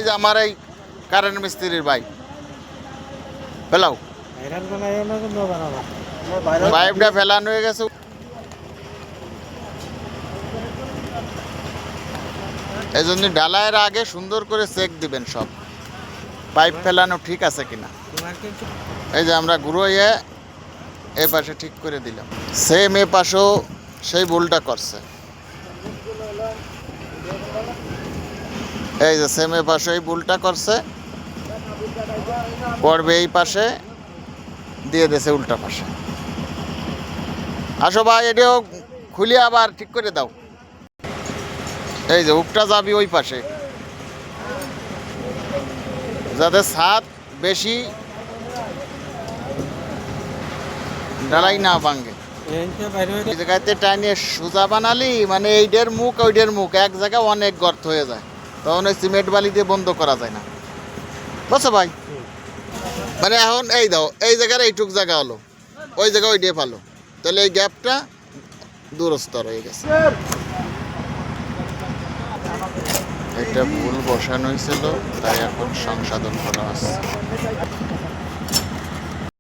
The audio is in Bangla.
এই যে আমার এই কারেন্ট মিস্ত্রির ভাই ফেলাও পাইপটা ফেলানো হয়ে গেছে। এই জন্য ঢালাইয়ের আগে সুন্দর করে চেক দিবেন সব পাইপ ফেলানো ঠিক আছে কিনা। এই যে আমরা ঘুরোইয়ে এ পাশে ঠিক করে দিলাম, সেম এ পাশেও সেই ভুলটা করছে। এই যে সেম এ পাশে এই ভুলটা করছে, পড়বে এই পাশে দিয়ে দিয়েছে উল্টা পাশে। আসো ভাই এটাও খুলে আবার ঠিক করে দাও। এই যে উপটা যাবি ওই পাশে, যাতে ছাদ বেশি ঢালাই না ভাঙে। এই জায়গাতে টাইনে সোজা বানালি মানে এইটার মুখ ওইটার মুখ এক জায়গায় অনেক গর্ত হয়ে যায়, তখন ওই সিমেন্ট বালি দিয়ে বন্ধ করা যায় না, বুঝছো ভাই? মানে এখন এই দাও এই জায়গার এইটুক জায়গা হলো, ওই জায়গা ওই দিয়ে ভালো, তাহলে এই গ্যাপটা দূরস্তর হয়ে গেছে। একটা ভুল বসানো হয়েছিল, তাই এখন সংশোধন করা হচ্ছে।